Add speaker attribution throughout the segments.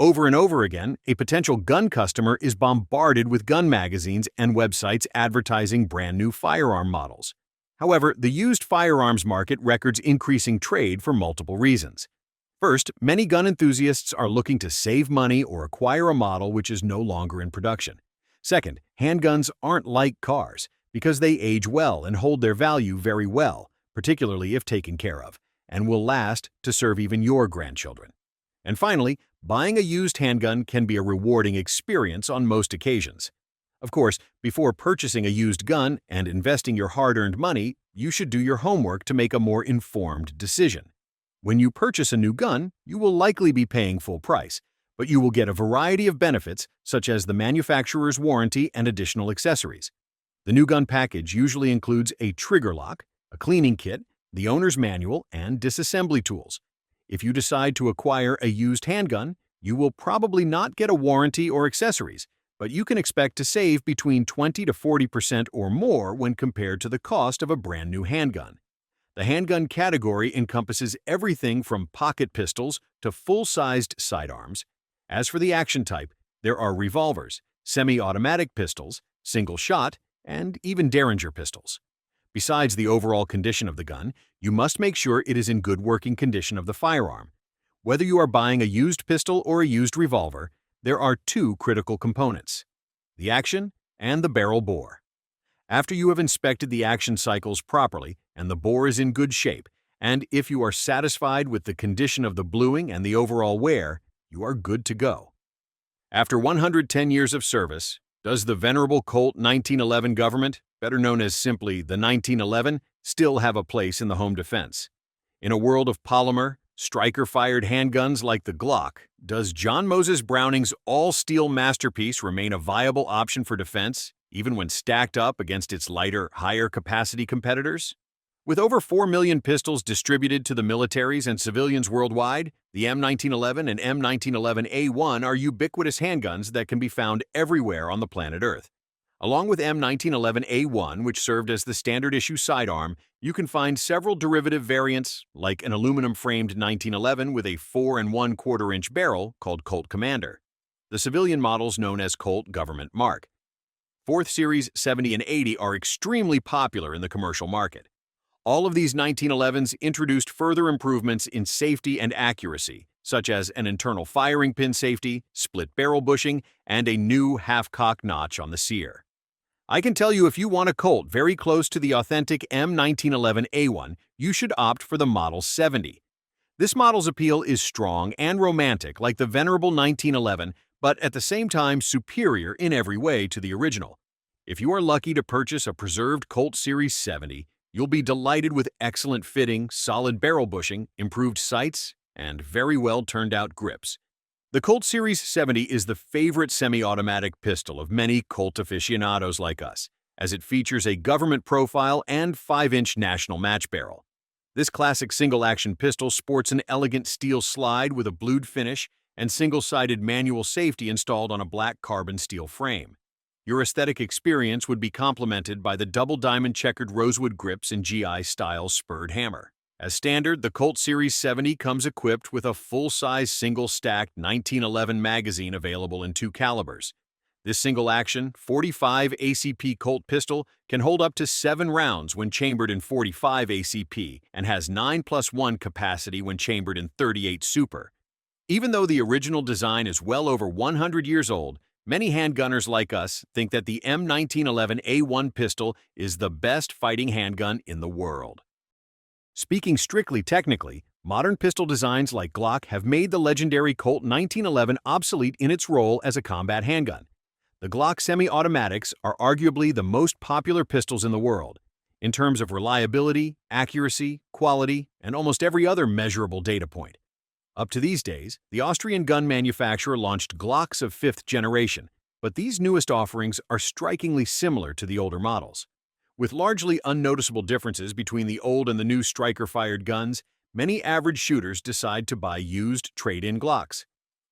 Speaker 1: Over and over again, a potential gun customer is bombarded with gun magazines and websites advertising brand new firearm models. However, the used firearms market records increasing trade for multiple reasons. First, many gun enthusiasts are looking to save money or acquire a model which is no longer in production. Second, handguns aren't like cars because they age well and hold their value very well, particularly if taken care of, and will last to serve even your grandchildren. And finally, buying a used handgun can be a rewarding experience on most occasions. Of course, before purchasing a used gun and investing your hard-earned money, you should do your homework to make a more informed decision. When you purchase a new gun, you will likely be paying full price, but you will get a variety of benefits such as the manufacturer's warranty and additional accessories. The new gun package usually includes a trigger lock, a cleaning kit, the owner's manual, and disassembly tools. If you decide to acquire a used handgun, you will probably not get a warranty or accessories, but you can expect to save between 20 to 40% or more when compared to the cost of a brand new handgun. The handgun category encompasses everything from pocket pistols to full-sized sidearms. As for the action type, there are revolvers, semi-automatic pistols, single-shot, and even Derringer pistols. Besides the overall condition of the gun, you must make sure it is in good working condition of the firearm. Whether you are buying a used pistol or a used revolver, there are two critical components: the action and the barrel bore. After you have inspected the action cycles properly and the bore is in good shape, and if you are satisfied with the condition of the bluing and the overall wear, you are good to go. After 110 years of service, does the venerable Colt 1911 government, better known as simply the 1911, still have a place in the home defense? In a world of polymer, striker-fired handguns like the Glock, does John Moses Browning's all-steel masterpiece remain a viable option for defense, even when stacked up against its lighter, higher-capacity competitors? With over 4 million pistols distributed to the militaries and civilians worldwide, the M1911 and M1911A1 are ubiquitous handguns that can be found everywhere on the planet Earth. Along with M1911A1, which served as the standard issue sidearm, you can find several derivative variants, like an aluminum-framed 1911 with a 4 1/4-inch barrel called Colt Commander. The civilian models known as Colt Government Mark. 4th Series 70 and 80 are extremely popular in the commercial market. All of these 1911s introduced further improvements in safety and accuracy, such as an internal firing pin safety, split barrel bushing, and a new half-cock notch on the sear. I can tell you if you want a Colt very close to the authentic M1911A1, you should opt for the Model 70. This model's appeal is strong and romantic like the venerable 1911, but at the same time superior in every way to the original. If you are lucky to purchase a preserved Colt Series 70, you'll be delighted with excellent fitting, solid barrel bushing, improved sights, and very well turned out grips. The Colt Series 70 is the favorite semi-automatic pistol of many Colt aficionados like us, as it features a government profile and 5-inch national match barrel. This classic single-action pistol sports an elegant steel slide with a blued finish and single-sided manual safety installed on a black carbon steel frame. Your aesthetic experience would be complemented by the double diamond checkered rosewood grips and GI-style spurred hammer. As standard, the Colt Series 70 comes equipped with a full-size single-stacked 1911 magazine available in 2 calibers. This single-action, 45 ACP Colt pistol can hold up to 7 rounds when chambered in 45 ACP and has 9+1 capacity when chambered in 38 Super. Even though the original design is well over 100 years old, many handgunners like us think that the M1911A1 pistol is the best fighting handgun in the world. Speaking strictly technically, modern pistol designs like Glock have made the legendary Colt 1911 obsolete in its role as a combat handgun. The Glock semi-automatics are arguably the most popular pistols in the world, in terms of reliability, accuracy, quality, and almost every other measurable data point. Up to these days, the Austrian gun manufacturer launched Glocks of 5th generation, but these newest offerings are strikingly similar to the older models. With largely unnoticeable differences between the old and the new striker-fired guns, many average shooters decide to buy used trade-in Glocks.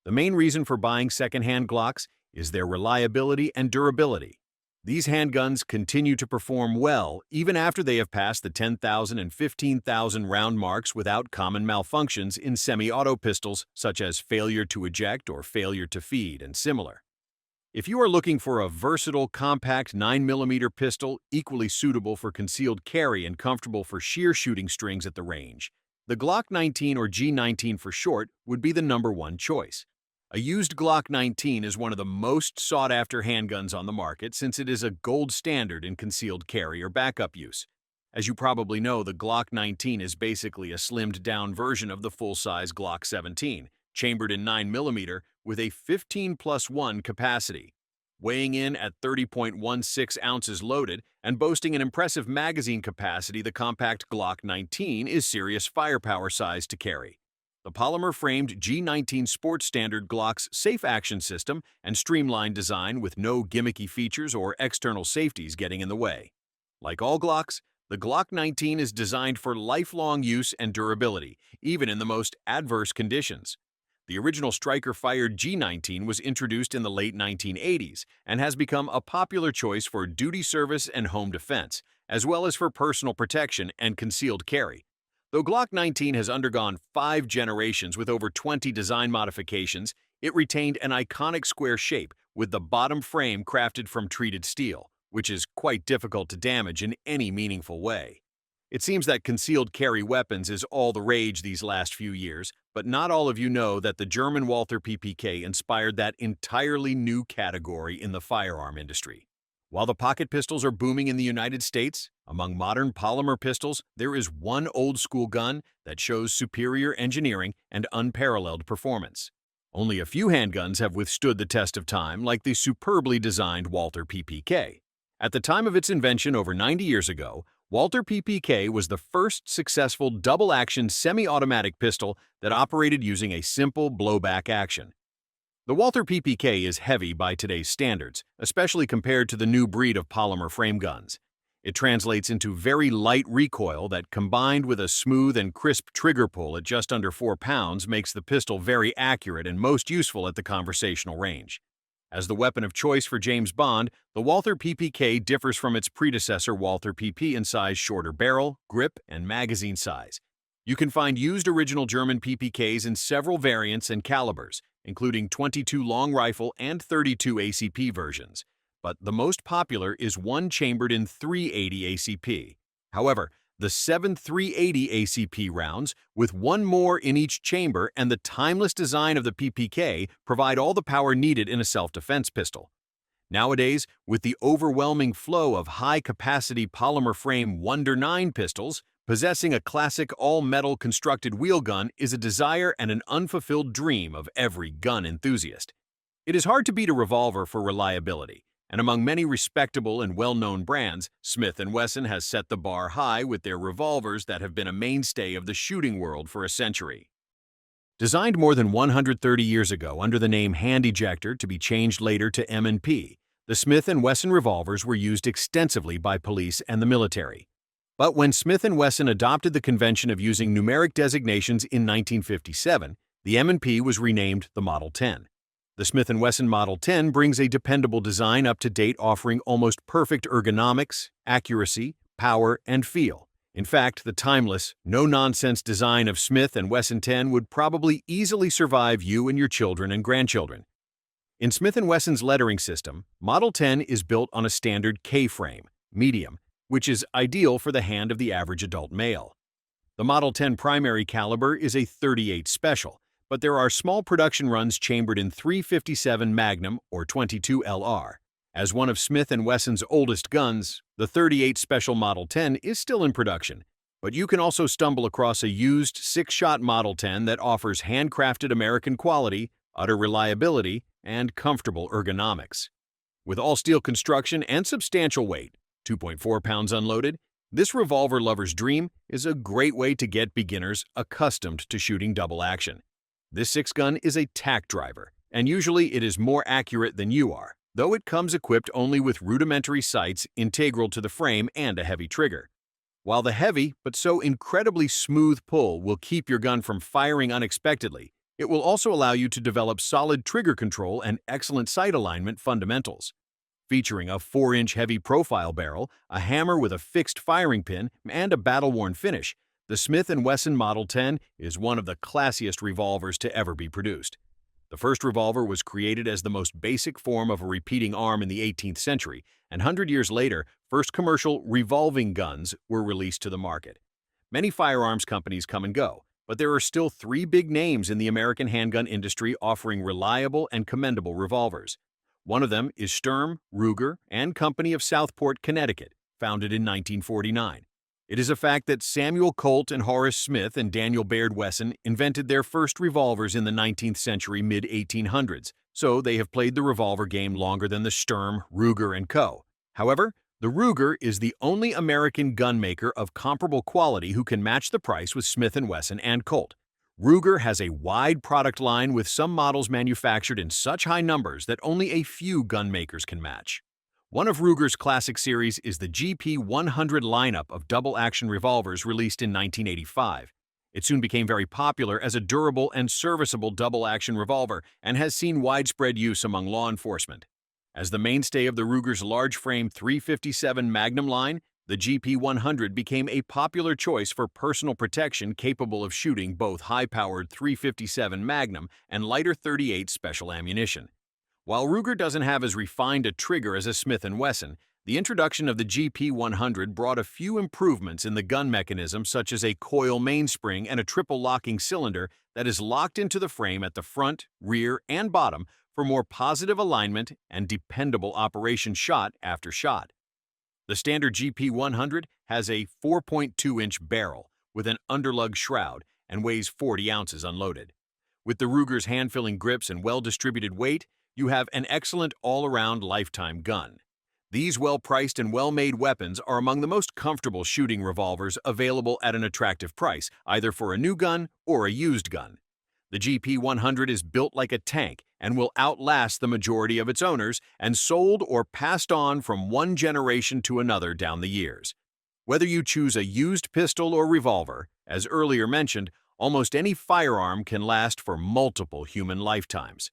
Speaker 1: The main reason for buying second-hand Glocks is their reliability and durability. These handguns continue to perform well even after they have passed the 10,000 and 15,000 round marks without common malfunctions in semi-auto pistols such as failure to eject or failure to feed and similar. If you are looking for a versatile, compact 9mm pistol equally suitable for concealed carry and comfortable for sheer shooting strings at the range, the Glock 19 or G19 for short would be the #1 choice. A used Glock 19 is one of the most sought-after handguns on the market since it is a gold standard in concealed carry or backup use. As you probably know, the Glock 19 is basically a slimmed-down version of the full-size Glock 17, chambered in 9mm with a 15+1 capacity. Weighing in at 30.16 ounces loaded and boasting an impressive magazine capacity, the compact Glock 19 is serious firepower size to carry. The polymer-framed G19 Sports Standard Glock's safe action system and streamlined design with no gimmicky features or external safeties getting in the way. Like all Glocks, the Glock 19 is designed for lifelong use and durability, even in the most adverse conditions. The original striker-fired G19 was introduced in the late 1980s and has become a popular choice for duty service and home defense, as well as for personal protection and concealed carry. Though Glock 19 has undergone 5 generations with over 20 design modifications, it retained an iconic square shape with the bottom frame crafted from treated steel, which is quite difficult to damage in any meaningful way. It seems that concealed carry weapons is all the rage these last few years, but not all of you know that the German Walther PPK inspired that entirely new category in the firearm industry. While the pocket pistols are booming in the United States, among modern polymer pistols, there is one old-school gun that shows superior engineering and unparalleled performance. Only a few handguns have withstood the test of time, like the superbly designed Walther PPK. At the time of its invention over 90 years ago, Walther PPK was the first successful double-action semi-automatic pistol that operated using a simple blowback action. The Walther PPK is heavy by today's standards, especially compared to the new breed of polymer frame guns. It translates into very light recoil that, combined with a smooth and crisp trigger pull at just under 4 pounds, makes the pistol very accurate and most useful at the conversational range. As the weapon of choice for James Bond, the Walther PPK differs from its predecessor Walther PP in size, shorter barrel, grip, and magazine size. You can find used original German PPKs in several variants and calibers, including 22 long rifle and 32 ACP versions, but the most popular is one chambered in 380 ACP. However, the 7 380 ACP rounds, with one more in each chamber and the timeless design of the PPK, provide all the power needed in a self-defense pistol. Nowadays, with the overwhelming flow of high-capacity polymer frame Wonder 9 pistols, possessing a classic all-metal constructed wheel gun is a desire and an unfulfilled dream of every gun enthusiast. It is hard to beat a revolver for reliability, and among many respectable and well-known brands, Smith Wesson has set the bar high with their revolvers that have been a mainstay of the shooting world for a century. Designed more than 130 years ago under the name Hand Ejector to be changed later to M&P, the Smith & Wesson revolvers were used extensively by police and the military. But when Smith & Wesson adopted the convention of using numeric designations in 1957, the M&P was renamed the Model 10. The Smith & Wesson Model 10 brings a dependable design up to date, offering almost perfect ergonomics, accuracy, power, and feel. In fact, the timeless, no-nonsense design of Smith & Wesson 10 would probably easily survive you and your children and grandchildren. In Smith & Wesson's lettering system, Model 10 is built on a standard K-frame, medium, which is ideal for the hand of the average adult male. The Model 10 primary caliber is a .38 Special, but there are small production runs chambered in .357 Magnum or .22 LR. As one of Smith & Wesson's oldest guns, the .38 Special Model 10 is still in production, but you can also stumble across a used 6-shot Model 10 that offers handcrafted American quality, utter reliability, and comfortable ergonomics. With all-steel construction and substantial weight, 2.4 pounds unloaded, this revolver lover's dream is a great way to get beginners accustomed to shooting double action. This 6-gun is a tack driver, and usually it is more accurate than you are, though it comes equipped only with rudimentary sights integral to the frame and a heavy trigger. While the heavy but so incredibly smooth pull will keep your gun from firing unexpectedly, it will also allow you to develop solid trigger control and excellent sight alignment fundamentals. Featuring a 4-inch heavy profile barrel, a hammer with a fixed firing pin, and a battle-worn finish, the Smith & Wesson Model 10 is one of the classiest revolvers to ever be produced. The first revolver was created as the most basic form of a repeating arm in the 18th century, and 100 years later, first commercial revolving guns were released to the market. Many firearms companies come and go, but there are still 3 big names in the American handgun industry offering reliable and commendable revolvers. One of them is Sturm, Ruger, and Company of Southport, Connecticut, founded in 1949. It is a fact that Samuel Colt and Horace Smith and Daniel Baird Wesson invented their first revolvers in the 19th century mid-1800s, so they have played the revolver game longer than the Sturm, Ruger, and Co. However, the Ruger is the only American gun maker of comparable quality who can match the price with Smith & Wesson and Colt. Ruger has a wide product line with some models manufactured in such high numbers that only a few gun makers can match. One of Ruger's classic series is the GP100 lineup of double-action revolvers released in 1985. It soon became very popular as a durable and serviceable double-action revolver and has seen widespread use among law enforcement. As the mainstay of the Ruger's large-frame .357 Magnum line, the GP100 became a popular choice for personal protection capable of shooting both high-powered .357 Magnum and lighter .38 special ammunition. While Ruger doesn't have as refined a trigger as a Smith & Wesson, the introduction of the GP100 brought a few improvements in the gun mechanism, such as a coil mainspring and a triple locking cylinder that is locked into the frame at the front, rear, and bottom for more positive alignment and dependable operation shot after shot. The standard GP100 has a 4.2-inch barrel with an underlug shroud and weighs 40 ounces unloaded. With the Ruger's hand-filling grips and well-distributed weight, you have an excellent all-around lifetime gun. These well-priced and well-made weapons are among the most comfortable shooting revolvers available at an attractive price, either for a new gun or a used gun. The GP100 is built like a tank and will outlast the majority of its owners and sold or passed on from one generation to another down the years. Whether you choose a used pistol or revolver, as earlier mentioned, almost any firearm can last for multiple human lifetimes.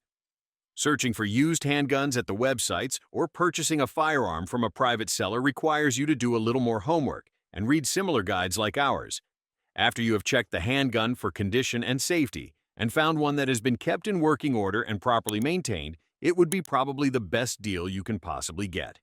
Speaker 1: Searching for used handguns at the websites or purchasing a firearm from a private seller requires you to do a little more homework and read similar guides like ours. After you have checked the handgun for condition and safety, and found one that has been kept in working order and properly maintained, it would be probably the best deal you can possibly get.